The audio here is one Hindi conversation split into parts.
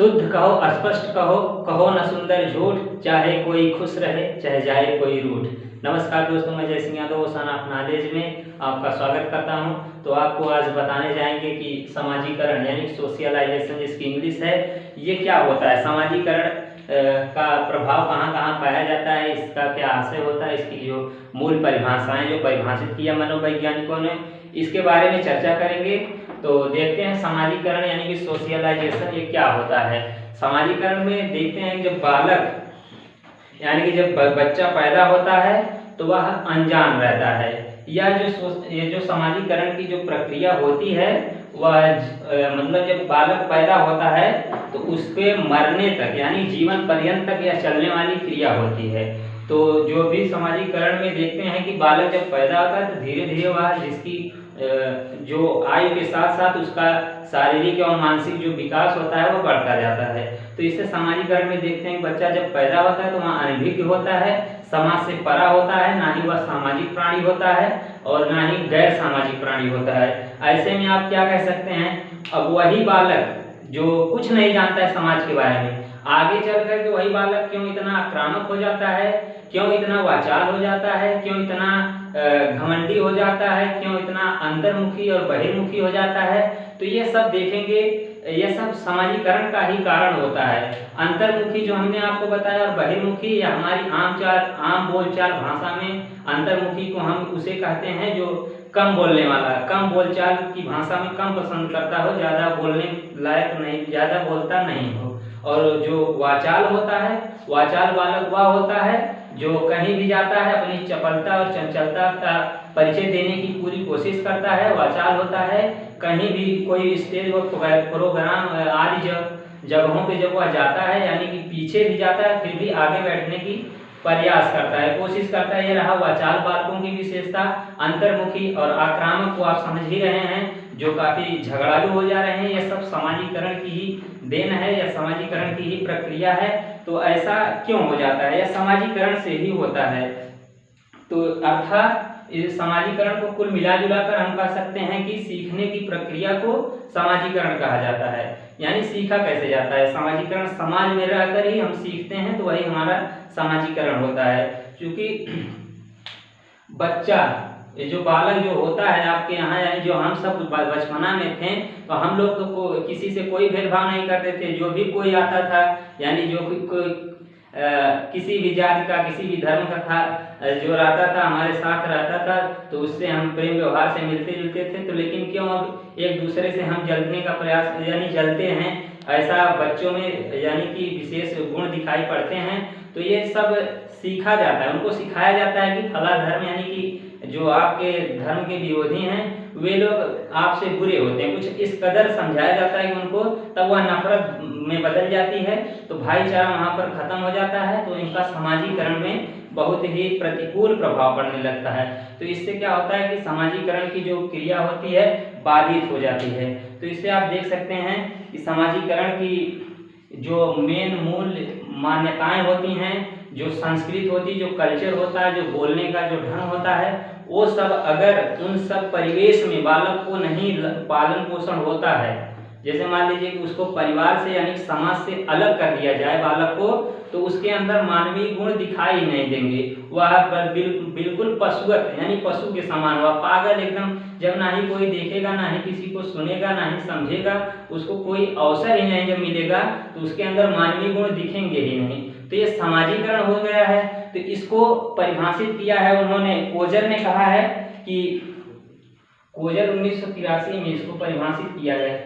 शुद्ध कहो अस्पष्ट कहो, कहो न सुंदर झूठ, चाहे कोई खुश रहे चाहे जाए कोई रूठ। नमस्कार दोस्तों, मैं जय Singh Yadav son of knowledge में आपका स्वागत करता हूं। तो आपको आज बताने जाएंगे कि समाजीकरण यानी सोशलाइजेशन जिसकी इंग्लिश है, ये क्या होता है। समाजीकरण का प्रभाव कहाँ कहाँ पाया जाता है, इसका क्या आशय होता है, इसकी जो मूल परिभाषाएं जो परिभाषित किया मनोवैज्ञानिकों ने, इसके बारे में चर्चा करेंगे। तो देखते हैं समाजीकरण यानी कि सोशलाइजेशन ये क्या होता है। समाजीकरण में देखते हैं जब बालक यानी कि जब बच्चा पैदा होता है तो वह अनजान रहता है, या ये जो समाजीकरण की जो प्रक्रिया होती है वह मतलब जब बालक पैदा होता है तो उसके मरने तक यानी जीवन पर्यंत तक यह चलने वाली क्रिया होती है। तो जो भी समाजीकरण में देखते हैं कि बालक जब पैदा होता है तो धीरे धीरे वह जिसकी जो आयु के साथ साथ उसका शारीरिक एवं मानसिक जो विकास होता है वो बढ़ता जाता है। तो इससे समाजीकरण में देखते हैं कि बच्चा जब पैदा होता है तो वहाँ अनभिज्ञ होता है, समाज से परा होता है, ना ही वह सामाजिक प्राणी होता है और ना ही गैर सामाजिक प्राणी होता है। ऐसे में आप क्या कह सकते हैं, अब वही बालक जो कुछ नहीं जानता है समाज के बारे में, आगे चल कर के वही बालक क्यों इतना आक्रामक हो जाता है, क्यों इतना वाचाल हो जाता है, क्यों इतना घमंडी हो जाता है, क्यों इतना अंतर्मुखी और बहिर्मुखी हो जाता है। तो ये सब देखेंगे, ये सब समाजीकरण का ही कारण होता है। अंतर्मुखी जो हमने आपको बताया और बहिर्मुखी, या हमारी आम बोलचाल भाषा में अंतर्मुखी को हम उसे कहते हैं जो कम बोलने वाला, कम बोलचाल की भाषा में कम पसंद करता हो, ज़्यादा बोलने लायक नहीं, ज़्यादा बोलता नहीं हो। और जो वाचाल होता है, वाचाल बालक वह होता है जो कहीं भी जाता है अपनी चपलता और चंचलता का परिचय देने की पूरी कोशिश करता है, वाचाल होता है। कहीं भी कोई स्टेज व प्रोग्राम आदि जगहों पे जब वह जाता है यानी कि पीछे भी जाता है फिर भी आगे बैठने की प्रयास करता है, कोशिश करता है। ये रहा वाचाल बालकों की विशेषता। अंतर्मुखी और आक्रामक को आप समझ ही रहे हैं, जो काफी झगड़ालू हो जा रहे हैं, ये सब समाजीकरण की ही देन है या समाजीकरण की ही प्रक्रिया है। तो ऐसा क्यों हो जाता है, यह समाजीकरण से ही होता है। तो अर्थात इस समाजीकरण को कुल मिला जुला कर हम कह सकते हैं कि सीखने की प्रक्रिया को समाजीकरण कहा जाता है। यानी सीखा कैसे जाता है, समाजीकरण समाज में रहकर ही हम सीखते हैं, तो वही हमारा समाजीकरण होता है। क्योंकि बच्चा ये जो बालक जो होता है आपके यहाँ, यानी जो हम सब बचपना में थे तो हम लोग तो किसी से कोई भेदभाव नहीं करते थे। जो भी कोई आता था यानी जो कोई किसी भी जाति का किसी भी धर्म का था, जो रहता था हमारे साथ रहता था, तो उससे हम प्रेम व्यवहार से मिलते जुलते थे। तो लेकिन क्यों अब एक दूसरे से हम जलने का प्रयास यानी जलते हैं, ऐसा बच्चों में यानी कि विशेष गुण दिखाई पड़ते हैं। तो ये सब सीखा जाता है, उनको सिखाया जाता है कि फला धर्म यानी कि जो आपके धर्म के विरोधी हैं वे लोग आपसे बुरे होते हैं। कुछ इस कदर समझाया जाता है कि उनको, तब वह नफरत में बदल जाती है, तो भाईचारा वहाँ पर खत्म हो जाता है। तो इनका समाजीकरण में बहुत ही प्रतिकूल प्रभाव पड़ने लगता है। तो इससे क्या होता है कि समाजीकरण की जो क्रिया होती है बाधित हो जाती है। तो इससे आप देख सकते हैं कि समाजीकरण की जो मेन मूल मान्यताएं होती हैं, जो संस्कृति होती है, जो कल्चर होता है, जो बोलने का जो ढंग होता है, वो सब अगर उन सब परिवेश में बालक को नहीं पालन पोषण होता है, जैसे मान लीजिए कि उसको परिवार से यानी समाज से अलग कर दिया जाए बालक को, तो उसके अंदर मानवीय गुण दिखाई नहीं देंगे। वह बिल्कुल पशुवत यानी पशु के समान, वह पागल एकदम, जब ना ही कोई देखेगा, ना ही किसी को सुनेगा, ना ही समझेगा, उसको कोई अवसर ही नहीं जब मिलेगा तो उसके अंदर मानवीय गुण दिखेंगे ही नहीं। तो ये समाजीकरण हो गया है। तो इसको परिभाषित किया है उन्होंने, कोजर ने कहा है कि कोजर 1983 में इसको परिभाषित किया गया।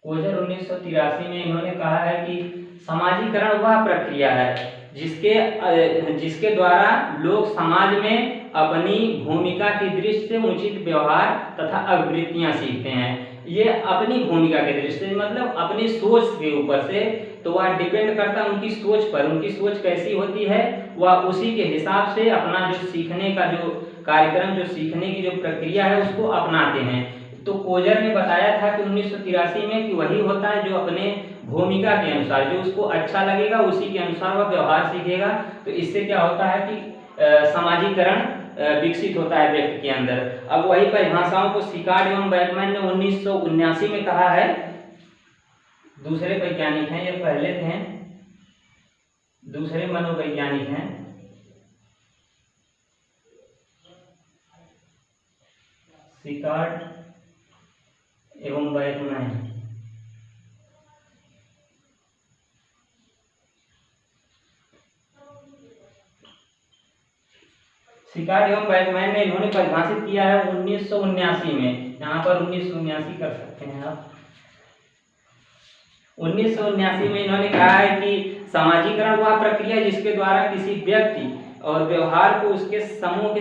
कोजर 1983 में इन्होंने कहा है कि समाजीकरण वह प्रक्रिया है जिसके द्वारा लोग समाज में अपनी भूमिका की दृष्टि से उचित व्यवहार तथा अभिवृत्तियां सीखते हैं। ये अपनी भूमिका के दृष्टि से मतलब अपनी सोच के ऊपर से, तो वह डिपेंड करता है उनकी सोच पर, उनकी सोच कैसी होती है, वह उसी के हिसाब से अपना जो सीखने का जो कार्यक्रम, जो सीखने की जो प्रक्रिया है उसको अपनाते हैं। तो कोजर ने बताया था कि 1983 में कि वही होता है जो अपने भूमिका के अनुसार, जो उसको अच्छा लगेगा उसी के अनुसार वह व्यवहार सीखेगा। तो इससे क्या होता है कि समाजीकरण विकसित होता है व्यक्ति के अंदर। अब वही परिभाषाओं को सिकार्ड एवं बेकमैन ने 1979 में कहा है। दूसरे वैज्ञानिक हैं, ये पहले थे, दूसरे मनोवैज्ञानिक हैं। सिकार्ड एवं बेकमैन। सिकार्ड एवं बेकमैन ने इन्होंने परिभाषित किया है 1979 में। यहाँ पर 1979 कर सकते हैं आप। 1979 में इन्होंने कहा है कि सामाजिकरण वह प्रक्रिया जिसके द्वारा किसी व्यक्ति और व्यवहार को उसके समूह के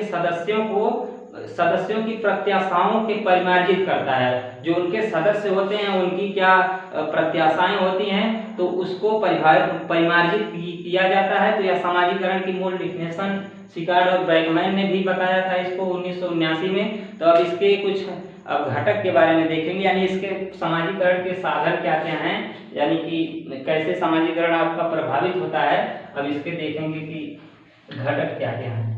सदस्यों की प्रत्याशाओं के परिमार्जित करता है। जो उनके सदस्य होते हैं उनकी क्या प्रत्याशाएं होती हैं तो उसको परिमार्जित किया जाता है। तो यह सामाजिकरण की मूल डिफिनेशन सिकार्ड और बेकमैन ने भी बताया था इसको 1979 में। तो अब इसके कुछ अब घटक के बारे में देखेंगे, यानी इसके सामाजिकरण के साधन क्या क्या हैं, यानी कि कैसे सामाजिकरण आपका प्रभावित होता है। अब इसके देखेंगे कि घटक क्या क्या हैं।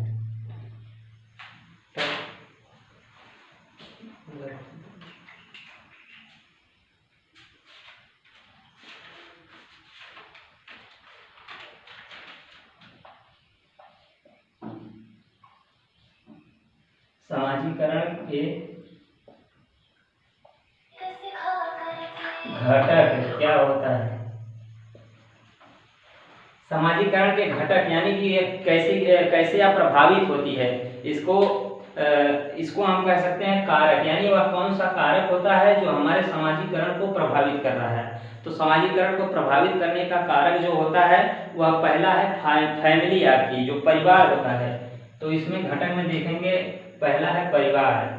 सामाजिकरण के घटक क्या होता है। सामाजिकरण के घटक यानी कि कैसे यह प्रभावित होती है, इसको हम कह सकते हैं कारक, यानी वह कौन सा कारक होता है जो हमारे सामाजिकरण को प्रभावित कर रहा है। तो सामाजिकरण को प्रभावित करने का कारक जो होता है वह पहला है फैमिली, आपकी जो परिवार होता है। तो इसमें घटक में देखेंगे, पहला है परिवार।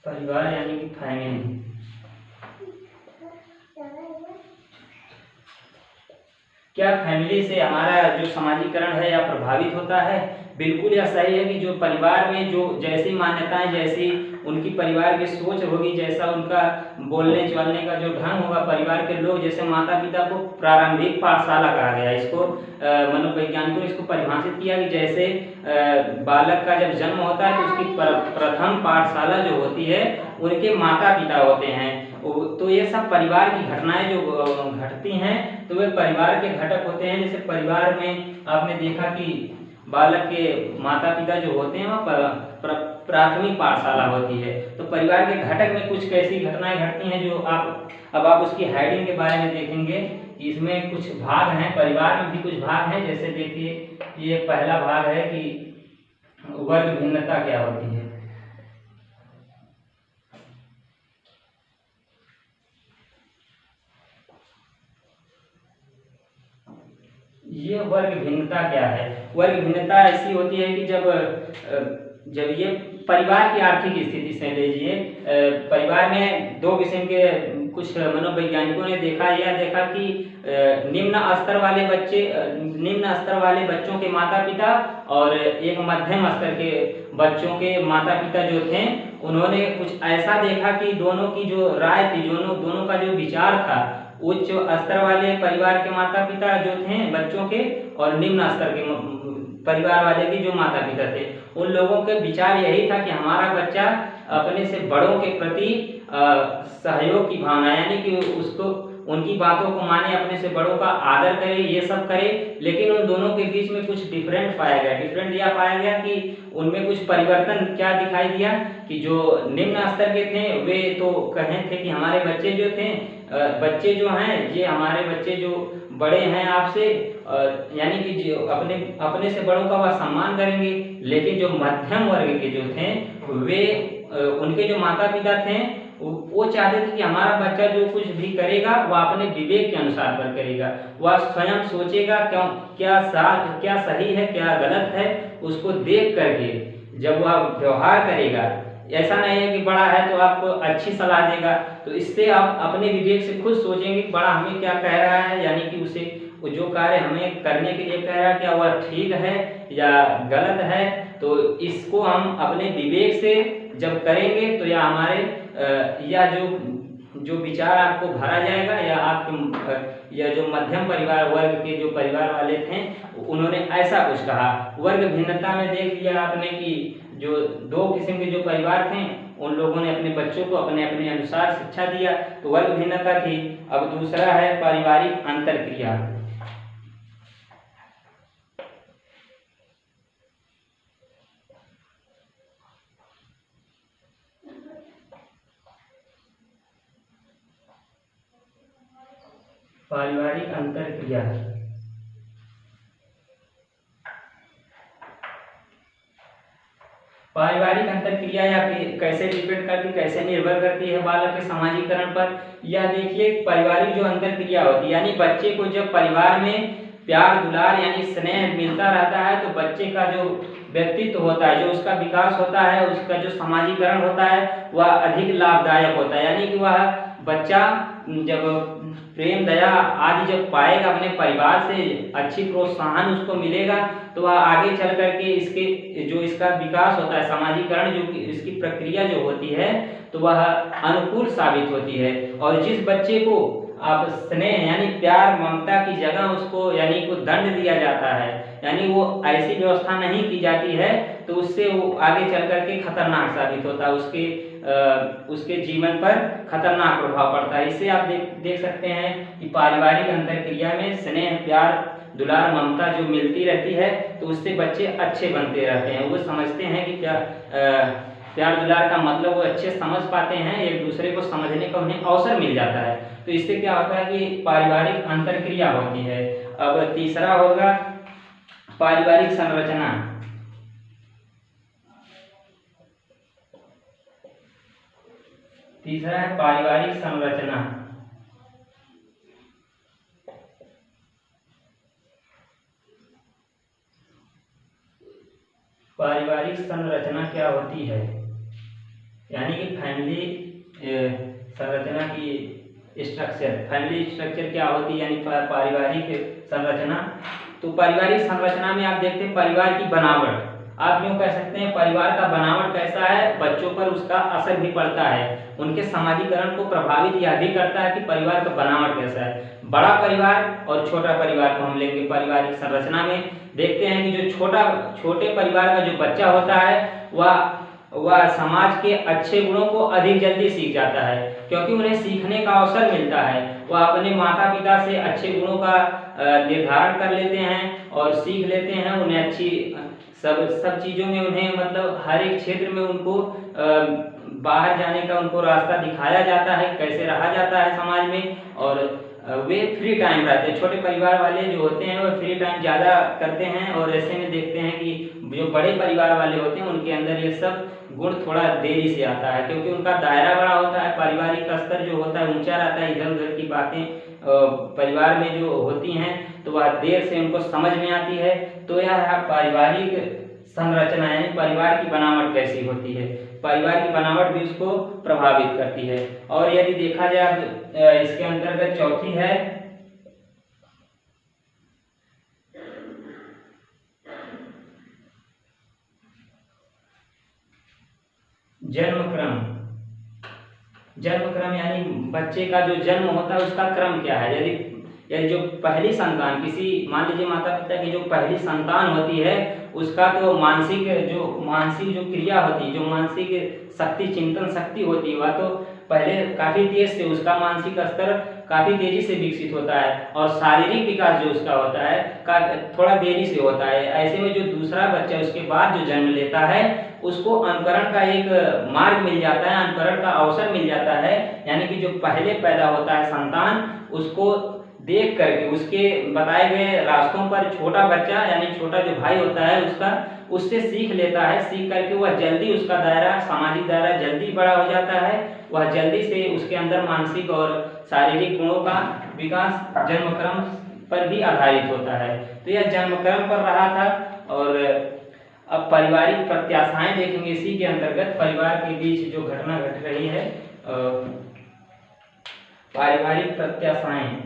परिवार यानी कि फैमिली। क्या फैमिली से हमारा जो सामाजिकरण है या प्रभावित होता है? बिल्कुल यह सही है कि जो परिवार में जो जैसी मान्यताएं, जैसी उनकी परिवार की सोच होगी, जैसा उनका बोलने चलने का जो ढंग होगा, परिवार के लोग, जैसे माता पिता को प्रारंभिक पाठशाला कहा गया। इसको मनोवैज्ञानिकों ने इसको परिभाषित किया कि जैसे बालक का जब जन्म होता है तो उसकी प्रथम पाठशाला जो होती है उनके माता पिता होते हैं। तो ये सब परिवार की घटनाएं जो घटती हैं तो वे परिवार के घटक होते हैं। जैसे परिवार में आपने देखा कि बालक के माता पिता जो होते हैं वह प्राथमिक पाठशाला होती है। तो परिवार के घटक में कुछ कैसी घटनाएं घटती हैं जो आप उसकी हेडिंग के बारे में देखेंगे। इसमें कुछ भाग हैं, परिवार में भी कुछ भाग हैं। जैसे देखिए, ये पहला भाग है कि वर्ग भिन्नता क्या होती है। ये वर्ग भिन्नता क्या है? वर्ग भिन्नता ऐसी होती है कि जब ये परिवार की आर्थिक स्थिति से लीजिए, परिवार में दो किस्म के कुछ मनोवैज्ञानिकों ने देखा कि निम्न स्तर वाले बच्चों के माता पिता और एक मध्यम स्तर के बच्चों के माता पिता जो थे, उन्होंने कुछ ऐसा देखा कि दोनों की जो राय थी, दोनों का जो विचार था, उच्च स्तर वाले परिवार के माता पिता जो थे बच्चों के और निम्न स्तर के परिवार वाले की जो माता पिता थे, उन लोगों के विचार यही था कि हमारा बच्चा अपने से बड़ों के प्रति सहयोग की भावना, यानी कि उसको उनकी बातों को माने, अपने से बड़ों का आदर करे, ये सब करे। लेकिन उन दोनों के बीच में कुछ डिफरेंट यह पाया गया कि उनमें कुछ परिवर्तन क्या दिखाई दिया कि जो निम्न स्तर के थे वे तो कहे थे कि हमारे बच्चे जो हैं ये हमारे बच्चे जो बड़े हैं आपसे, यानी कि जो अपने से बड़ों का वह सम्मान करेंगे। लेकिन जो मध्यम वर्ग के जो थे वे उनके जो माता पिता थे वो चाहते थे कि हमारा बच्चा जो कुछ भी करेगा वह अपने विवेक के अनुसार पर करेगा, वह स्वयं सोचेगा क्या सही है क्या गलत है, उसको देख करके जब वह व्यवहार करेगा। ऐसा नहीं है कि बड़ा है तो आपको अच्छी सलाह देगा, तो इससे आप अपने विवेक से खुद सोचेंगे कि बड़ा हमें क्या कह रहा है, यानी कि उसे जो कार्य हमें करने के लिए कह रहा है क्या वह ठीक है या गलत है। तो इसको हम अपने विवेक से जब करेंगे तो या जो विचार आपको भरा जाएगा या आपके या जो मध्यम परिवार वर्ग के जो परिवार वाले थे उन्होंने ऐसा कुछ कहा। वर्ग भिन्नता में देख लिया आपने कि जो दो किस्म के जो परिवार थे उन लोगों ने अपने बच्चों को अपने अपने अनुसार शिक्षा दिया, तो वर्ग भिन्नता थी। अब दूसरा है पारिवारिक अंतरक्रिया। पारिवारिक अंतरक्रिया पारिवारिक अंतरक्रिया या कैसे डिपेंड करती, कैसे निर्भर करती है बालक के समाजीकरण पर। यह देखिए पारिवारिक जो अंतरक्रिया होती है, यानी बच्चे को जब परिवार में प्यार दुलार यानी स्नेह मिलता रहता है तो बच्चे का जो व्यक्तित्व होता है, जो उसका विकास होता है, उसका जो समाजीकरण होता है वह अधिक लाभदायक होता है। यानी कि वह बच्चा जब प्रेम दया आदि जब पाएगा अपने परिवार से, अच्छी प्रोत्साहन उसको मिलेगा, तो वह आगे चल करके इसके जो इसका विकास होता है, समाजीकरण जो इसकी प्रक्रिया जो होती है तो वह अनुकूल साबित होती है। और जिस बच्चे को आप स्नेह यानी प्यार ममता की जगह उसको यानी को दंड दिया जाता है, यानी वो ऐसी व्यवस्था नहीं की जाती है, तो उससे वो आगे चल करके खतरनाक साबित होता है, उसके जीवन पर खतरनाक प्रभाव पड़ता है। इससे आप देख सकते हैं कि पारिवारिक अंतरक्रिया में स्नेह प्यार दुलार ममता जो मिलती रहती है तो उससे बच्चे अच्छे बनते रहते हैं। वो समझते हैं कि प्यार दुलार का मतलब वो अच्छे समझ पाते हैं, एक दूसरे को समझने का उन्हें अवसर मिल जाता है। तो इससे क्या होता है कि पारिवारिक अंतरक्रिया होती है। अब तीसरा होगा पारिवारिक संरचना। तीसरा है पारिवारिक संरचना। पारिवारिक संरचना क्या होती है, यानी कि फैमिली संरचना की स्ट्रक्चर, फैमिली स्ट्रक्चर क्या होती है, यानी पारिवारिक संरचना। तो पारिवारिक संरचना में आप देखते हैं परिवार की बनावट, आप यूँ कह सकते हैं परिवार का बनावट कैसा है, बच्चों पर उसका असर भी पड़ता है, उनके समाजीकरण को प्रभावित यह भी करता है कि परिवार का बनावट कैसा है। बड़ा परिवार और छोटा परिवार को हम लेंगे पारिवारिक संरचना में, देखते हैं कि जो छोटे परिवार का जो बच्चा होता है वह समाज के अच्छे गुणों को अधिक जल्दी सीख जाता है, क्योंकि उन्हें सीखने का अवसर मिलता है। वह अपने माता पिता से अच्छे गुणों का निर्धारण कर लेते हैं और सीख लेते हैं, उन्हें अच्छी सब चीज़ों में उन्हें मतलब हर एक क्षेत्र में उनको बाहर जाने का उनको रास्ता दिखाया जाता है, कैसे रहा जाता है समाज में, और वे फ्री टाइम रहते हैं। छोटे परिवार वाले जो होते हैं वह फ्री टाइम ज़्यादा करते हैं, और ऐसे में देखते हैं कि जो बड़े परिवार वाले होते हैं उनके अंदर ये सब गुण थोड़ा देरी से आता है, क्योंकि उनका दायरा बड़ा होता है, पारिवारिक स्तर जो होता है ऊंचा रहता है, इधर उधर की बातें परिवार में जो होती हैं तो वह देर से उनको समझ में आती है। तो यह है पारिवारिक संरचना, यानी परिवार की बनावट कैसी होती है, परिवार की बनावट भी उसको प्रभावित करती है। और यदि देखा जाए इसके अंतर्गत चौथी है जन्म क्रम, यानी बच्चे का जो जन्म होता है उसका क्रम क्या है। यदि जो पहली संतान, किसी मान लीजिए माता पिता की जो पहली संतान होती है उसका तो मानसिक जो क्रिया होती है, जो मानसिक शक्ति चिंतन शक्ति होती है, वह तो पहले काफ़ी तेज से उसका मानसिक स्तर काफ़ी तेजी से विकसित होता है, और शारीरिक विकास जो उसका होता है थोड़ा देरी से होता है। ऐसे में जो दूसरा बच्चा उसके बाद जो जन्म लेता है उसको अनुकरण का एक मार्ग मिल जाता है, अनुकरण का अवसर मिल जाता है, यानी कि जो पहले पैदा होता है संतान उसको देख करके उसके बताए गए रास्तों पर छोटा बच्चा यानी छोटा जो भाई होता है उससे सीख लेता है, सीख करके वह जल्दी उसका दायरा सामाजिक दायरा जल्दी बड़ा हो जाता है, वह जल्दी से उसके अंदर मानसिक और शारीरिक गुणों का विकास जन्मक्रम पर भी आधारित होता है। तो यह जन्मक्रम पर रहा था। और अब पारिवारिक प्रत्याशाएं देखेंगे, इसी के अंतर्गत परिवार के बीच जो घटना घट रही है, पारिवारिक प्रत्याशाएं।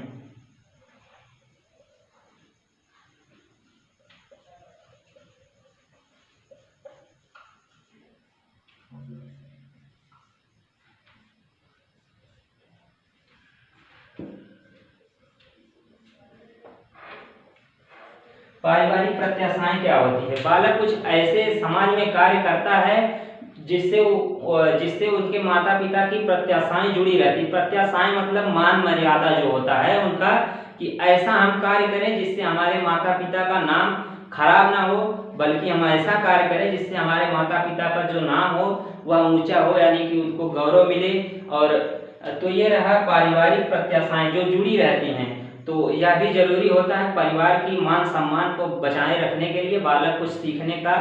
पारिवारिक प्रत्याशाएं क्या होती है? बालक कुछ ऐसे समाज में कार्य करता है जिससे उनके माता पिता की प्रत्याशाएं जुड़ी रहती। प्रत्याशाएं मतलब मान मर्यादा जो होता है उनका, कि ऐसा हम कार्य करें जिससे हमारे माता पिता का नाम खराब ना हो, बल्कि हम ऐसा कार्य करें जिससे हमारे माता पिता का जो नाम हो वह ऊंचा हो, यानी कि उनको गौरव मिले। और तो ये रहा पारिवारिक प्रत्याशाएं जो जुड़ी रहती हैं। तो यह भी जरूरी होता है, परिवार की मान सम्मान को बचाए रखने के लिए बालक कुछ सीखने का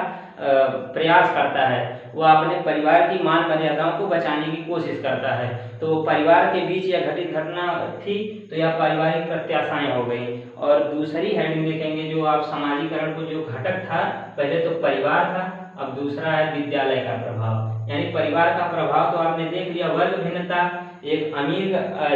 प्रयास करता है। वह अपने परिवार की मान मर्यादाओं को बचाने की कोशिश करता है। तो परिवार के बीच यह घटित घटना थी, तो यह पारिवारिक प्रत्याशाएं हो गई। और दूसरी हेडिंग देखेंगे जो आप समाजीकरण को जो घटक था, पहले तो परिवार था, अब दूसरा है विद्यालय का प्रभाव। यानी परिवार का प्रभाव तो आपने देख लिया, वर्ग भिन्नता। एक अमीर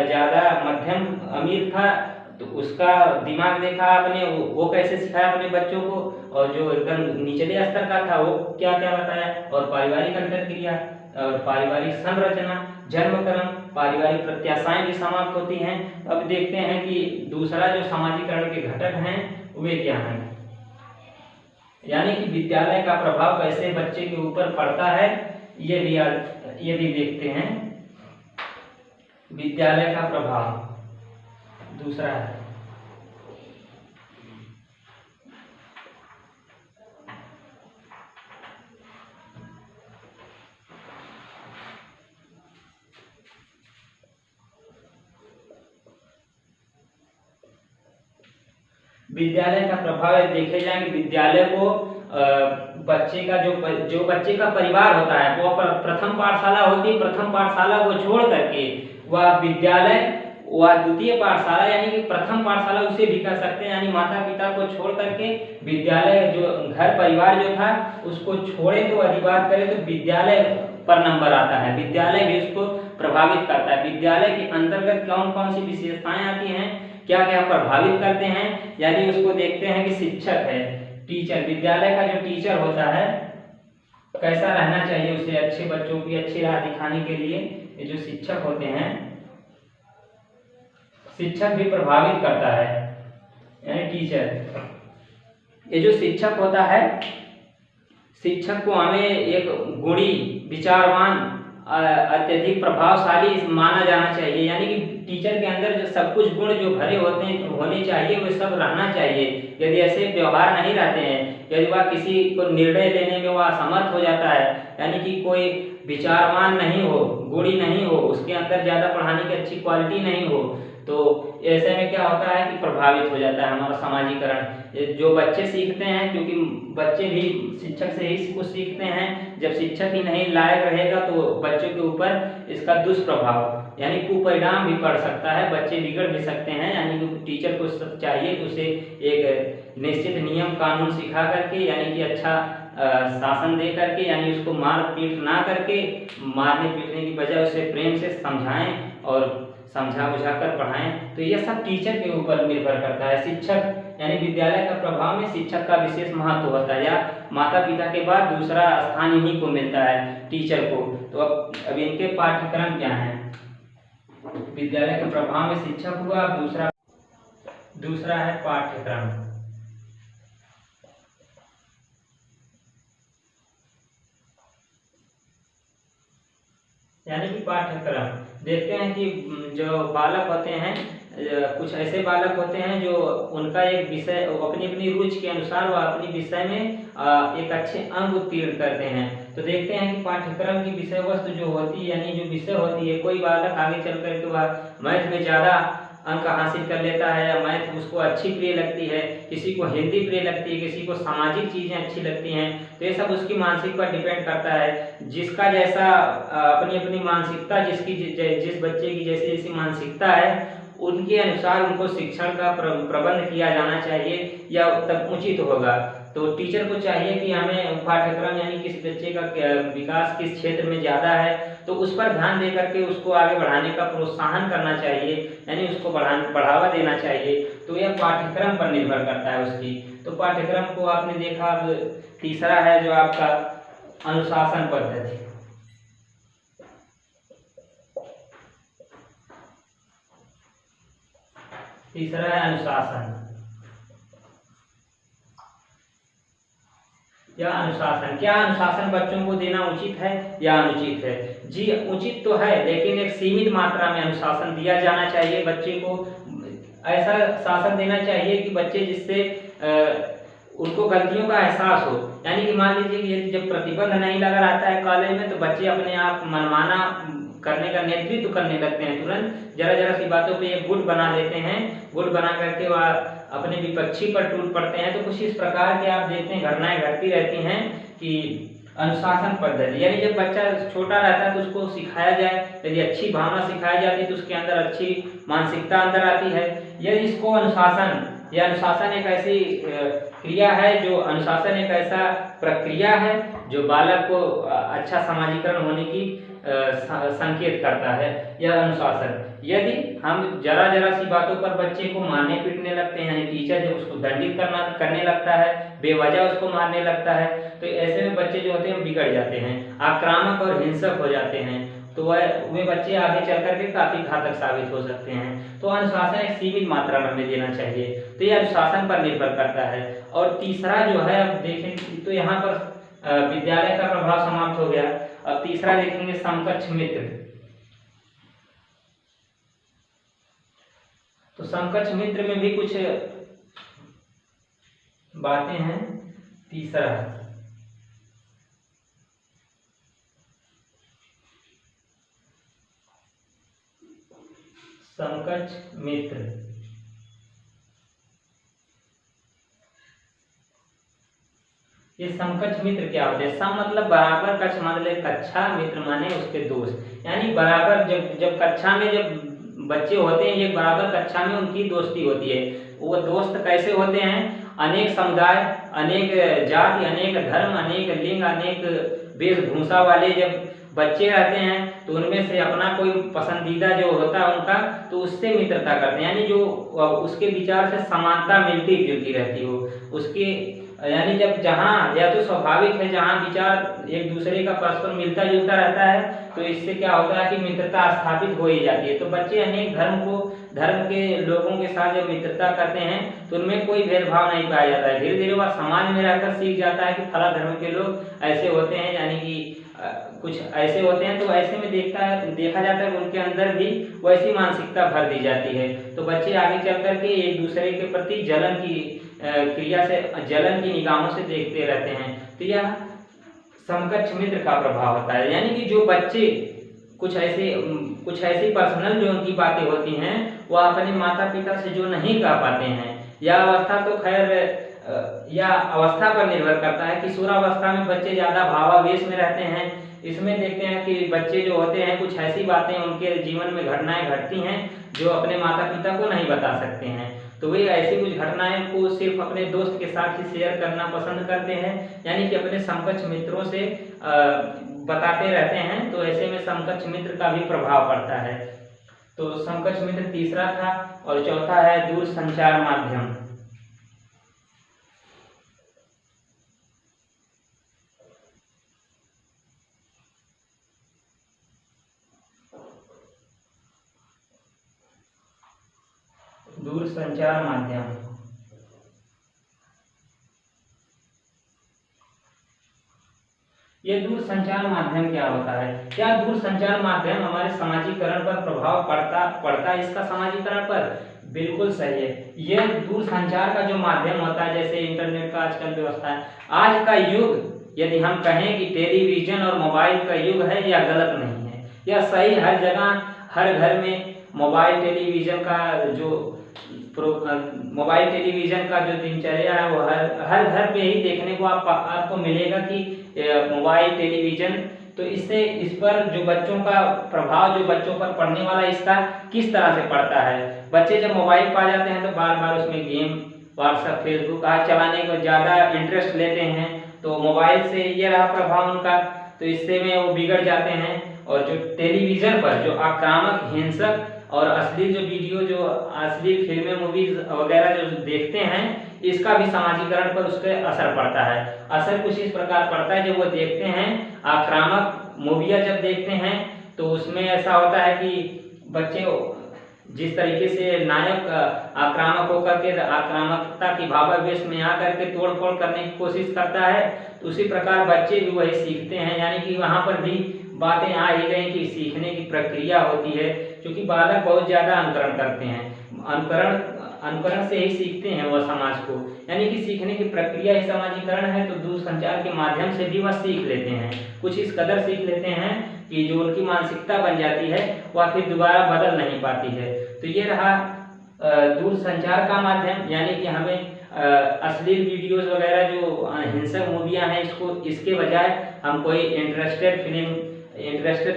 ज्यादा मध्यम अमीर था तो उसका दिमाग देखा आपने, वो कैसे सिखाया अपने बच्चों को, और जो एकदम निचले स्तर का था वो क्या क्या बताया। और पारिवारिक अंतरक्रिया और पारिवारिक संरचना, जन्मक्रम, पारिवारिक प्रत्याशाएं भी समाप्त होती हैं। अब देखते हैं कि दूसरा जो समाजीकरण के घटक हैं वे क्या हैं। यानी कि विद्यालय का प्रभाव कैसे बच्चे के ऊपर पड़ता है, ये भी देखते हैं। विद्यालय का प्रभाव दूसरा है। विद्यालय का प्रभाव देखे जाएंगे, विद्यालय को बच्चे का जो बच्चे का परिवार होता है वो प्रथम पाठशाला होती है, प्रथम पाठशाला को छोड़ करके वह विद्यालय, वह द्वितीय पाठशाला यानी कि प्रथम पाठशाला उसे भी कह सकते हैं। यानी माता पिता को छोड़ करके विद्यालय, जो घर परिवार जो था उसको छोड़े तो अधिवास करे तो विद्यालय पर नंबर आता है, विद्यालय भी उसको प्रभावित करता है। विद्यालय के अंतर्गत कौन कौन सी विशेषताएं आती हैं, क्या क्या प्रभावित करते हैं, यानी उसको देखते हैं कि शिक्षक है, टीचर, विद्यालय का जो टीचर होता है कैसा रहना चाहिए, उसे अच्छे बच्चों की अच्छी राह दिखाने के लिए ये जो शिक्षक होते हैं, शिक्षक भी प्रभावित करता है। यानी टीचर, ये जो शिक्षक होता है, शिक्षक को हमें एक गुणी, विचारवान, अत्यधिक प्रभावशाली माना जाना चाहिए। यानी कि टीचर के अंदर जो सब कुछ गुण जो भरे होते हैं होने चाहिए वो सब रहना चाहिए। यदि ऐसे व्यवहार नहीं रहते हैं, यदि वह किसी को निर्णय लेने में वह असमर्थ हो जाता है, यानी कि कोई विचारवान नहीं हो, गुणी नहीं हो, उसके अंदर ज़्यादा पढ़ाने की अच्छी क्वालिटी नहीं हो, तो ऐसे में क्या होता है कि प्रभावित हो जाता है हमारा समाजीकरण। जो बच्चे सीखते हैं, क्योंकि बच्चे भी शिक्षक से ही कुछ सीखते हैं, जब शिक्षक ही नहीं लायक रहेगा तो बच्चों के ऊपर इसका दुष्प्रभाव यानी कुपरिणाम भी पड़ सकता है, बच्चे बिगड़ भी सकते हैं। यानी कि टीचर को चाहिए कि उसे एक निश्चित नियम कानून सिखा करके, यानी कि अच्छा शासन दे करके, यानी उसको मार पीट ना करके, मारने पीटने की बजाय उसे प्रेम से समझाएं और समझा बुझा कर पढ़ाएं। तो यह सब टीचर के ऊपर निर्भर करता है। शिक्षक यानी विद्यालय का प्रभाव में शिक्षक का विशेष महत्व होता है, या माता पिता के बाद दूसरा स्थान इन्हीं को मिलता है, टीचर को। तो अब इनके पाठ्यक्रम क्या हैं, विद्यालय के प्रभाव में शिक्षक हुआ, दूसरा है पाठ्यक्रम। यानी कि पाठ्यक्रम देखते हैं कि जो बालक होते हैं, कुछ ऐसे बालक होते हैं जो उनका एक विषय अपनी अपनी रुचि के अनुसार वह अपनी विषय में एक अच्छे अंक उत्तीर्ण करते हैं। तो देखते हैं कि पाठ्यक्रम की विषय वस्तु जो होती है, यानी जो विषय होती है, कोई बालक आगे चल करके वह मैथ में ज़्यादा अंक हासिल कर लेता है, या मैथ उसको अच्छी प्रिय लगती है, किसी को हिंदी प्रिय लगती है, किसी को सामाजिक चीज़ें अच्छी लगती हैं। तो ये सब उसकी मानसिक पर डिपेंड करता है। जिसका जैसा अपनी अपनी मानसिकता, जिस बच्चे की जैसी जैसी मानसिकता है उनके अनुसार उनको शिक्षण का प्रबंध किया जाना चाहिए, या तब उचित होगा। तो टीचर को चाहिए कि हमें पाठ्यक्रम यानी किस बच्चे का विकास किस क्षेत्र में ज़्यादा है तो उस पर ध्यान दे करके उसको आगे बढ़ाने का प्रोत्साहन करना चाहिए, यानी उसको बढ़ावा देना चाहिए। तो यह पाठ्यक्रम पर निर्भर करता है उसकी। तो पाठ्यक्रम को आपने देखा। अब तीसरा है जो आपका अनुशासन पद्धति। तीसरा है अनुशासन। या अनुशासन। क्या अनुशासन बच्चों को देना उचित है या अनुचित है? जी उचित तो है, लेकिन एक सीमित मात्रा में अनुशासन दिया जाना चाहिए। बच्चे को ऐसा शासन देना चाहिए कि बच्चे जिससे उनको गलतियों का एहसास हो। यानी कि मान लीजिए कि जब प्रतिबंध नहीं लगा रहता है कॉलेज में, तो बच्चे अपने आप मनमाना करने का नेतृत्व करने लगते हैं। तुरंत जरा जरा सी बातों पे एक गुट बना लेते हैं, गुट बना करके वह अपने विपक्षी पर टूट पड़ते हैं। तो कुछ इस प्रकार के आप देखते हैं घटनाएं घटती रहती हैं कि अनुशासन पद्धति, यानी जब बच्चा छोटा रहता है तो उसको सिखाया जाए, यदि अच्छी भावना सिखाई जाती है तो उसके अंदर अच्छी मानसिकता अंदर आती है। यदि इसको अनुशासन, यह अनुशासन एक ऐसी क्रिया है, जो अनुशासन एक ऐसा प्रक्रिया है जो बालक को अच्छा सामाजिकरण होने की संकेत करता है। यह अनुशासन, यदि हम जरा जरा सी बातों पर बच्चे को मारने पीटने लगते हैं, टीचर जब उसको दंडित करने लगता है, बेवजह उसको मारने लगता है, तो ऐसे में बच्चे जो होते हैं बिगड़ जाते हैं, आक्रामक और हिंसक हो जाते हैं। तो वे बच्चे आगे चल करके काफी घातक साबित हो सकते हैं। तो अनुशासन एक सीमित मात्रा में हमें देना चाहिए। तो यह अनुशासन पर निर्भर करता है। और तीसरा जो है, अब देखें तो यहाँ पर विद्यालय का प्रभाव समाप्त हो गया। अब तीसरा देखेंगे समकक्ष मित्र। तो समकक्ष मित्र में भी कुछ बातें हैं। तीसरा समकक्ष मित्र, ये समकक्ष मित्र क्या होते हैं? सम मतलब बराबर, कक्ष मतलब कक्षा, मित्र माने उसके दोस्त। यानी बराबर, जब कक्षा में जब बच्चे होते हैं एक बराबर कक्षा में, उनकी दोस्ती होती है। वो दोस्त कैसे होते हैं? अनेक समुदाय, अनेक जाति, अनेक धर्म, अनेक लिंग, अनेक वेशभूषा वाले जब बच्चे रहते हैं तो उनमें से अपना कोई पसंदीदा जो होता है उनका, तो उससे मित्रता करते हैं। यानी जो उसके विचार से समानता मिलती जुलती रहती हो उसके, यानी जब जहाँ या तो स्वाभाविक है जहाँ विचार एक दूसरे का परस्पर मिलता जुलता रहता है, तो इससे क्या होता है कि मित्रता स्थापित हो ही जाती है। तो बच्चे अनेक धर्म के लोगों के साथ जब मित्रता करते हैं तो उनमें कोई भेदभाव नहीं पाया जाता है। धीरे धीरे वह समाज में रहकर सीख जाता है कि फला धर्म के लोग ऐसे होते हैं, यानी कि कुछ ऐसे होते हैं। तो ऐसे में देखा जाता है उनके अंदर भी वैसी मानसिकता भर दी जाती है। तो बच्चे आगे चल करके एक दूसरे के प्रति जलन की क्रिया से, जलन की निगाहों से देखते रहते हैं। तो यह समकक्ष मित्र का प्रभाव होता है। यानी कि जो बच्चे कुछ ऐसी पर्सनल जो उनकी बातें होती हैं वह अपने माता पिता से जो नहीं कह पाते हैं, यह अवस्था तो खैर या अवस्था पर निर्भर करता है। किशोरावस्था में बच्चे ज्यादा भावावेश में रहते हैं। इसमें देखते हैं कि बच्चे जो होते हैं कुछ ऐसी बातें उनके जीवन में घटनाएं घटती हैं जो अपने माता पिता को नहीं बता सकते हैं। तो वे ऐसी कुछ घटनाएं को सिर्फ अपने दोस्त के साथ ही शेयर करना पसंद करते हैं, यानी कि अपने समकक्ष मित्रों से बताते रहते हैं। तो ऐसे में समकक्ष मित्र का भी प्रभाव पड़ता है। तो समकक्ष मित्र तीसरा था। और चौथा है दूरसंचार माध्यम। दूरसंचार माध्यम, ये दूरसंचार माध्यम क्या होता है? क्या दूरसंचार माध्यम हमारे सामाजिकरण पर प्रभाव पड़ता है इसका सामाजिकरण पर? बिल्कुल सही है। यह दूरसंचार का जो माध्यम होता है, जैसे इंटरनेट का आजकल व्यवस्था है, आज का युग यदि हम कहें कि टेलीविजन और मोबाइल का युग है, यह गलत नहीं है। यह सही, हर जगह हर घर में मोबाइल टेलीविजन का जो दिनचर्या है वो हर घर पे ही देखने को आपको मिलेगा कि मोबाइल टेलीविजन। तो इससे इस पर जो बच्चों का प्रभाव, जो बच्चों पर पड़ने वाला, इसका किस तरह से पड़ता है? बच्चे जब मोबाइल पा जाते हैं तो बार बार उसमें गेम, व्हाट्सएप, फेसबुक आज चलाने को ज़्यादा इंटरेस्ट लेते हैं। तो मोबाइल से ये रहा प्रभाव उनका, तो इससे में वो बिगड़ जाते हैं। और जो टेलीविज़न पर जो आक्रामक, हिंसक और अश्लील जो वीडियो, जो अश्लील फिल्में, मूवीज वगैरह जो देखते हैं, इसका भी सामाजिकरण पर उसके असर पड़ता है। असर कुछ इस प्रकार पड़ता है, जब वो देखते हैं आक्रामक मूवियाँ जब देखते हैं तो उसमें ऐसा होता है कि बच्चे जिस तरीके से नायक आक्रामक होकर के आक्रामकता की भावावेश में आकर के तोड़ फोड़ करने की कोशिश करता है, तो उसी प्रकार बच्चे भी वही सीखते हैं। यानी कि वहाँ पर भी बातें आ ही गई कि सीखने की प्रक्रिया होती है, क्योंकि बालक बहुत ज़्यादा अनुकरण करते हैं। अनुकरण से ही सीखते हैं वह समाज को, यानी कि सीखने की प्रक्रिया ही समाजीकरण है। तो दूरसंचार के माध्यम से भी वह सीख लेते हैं, कुछ इस कदर सीख लेते हैं कि जो उनकी मानसिकता बन जाती है वह फिर दोबारा बदल नहीं पाती है। तो ये रहा दूरसंचार का माध्यम, यानी कि हमें अश्लील वीडियोस वगैरह जो हिंसक मूवियाँ हैं, इसके बजाय हम कोई इंटरेस्टेड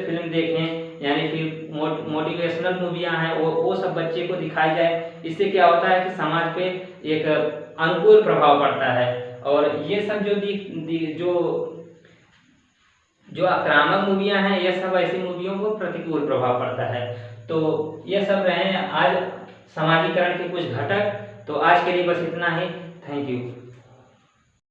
फिल्म देखें, यानी फिर मोटिवेशनल मूवियाँ हैं वो सब बच्चे को दिखाई जाए। इससे क्या होता है कि समाज पे एक अनुकूल प्रभाव पड़ता है। और ये सब जो आक्रामक मूवियाँ हैं, ये सब ऐसी मूवियों को प्रतिकूल प्रभाव पड़ता है। तो ये सब रहे आज समाजीकरण के कुछ घटक। तो आज के लिए बस इतना ही। Thank you.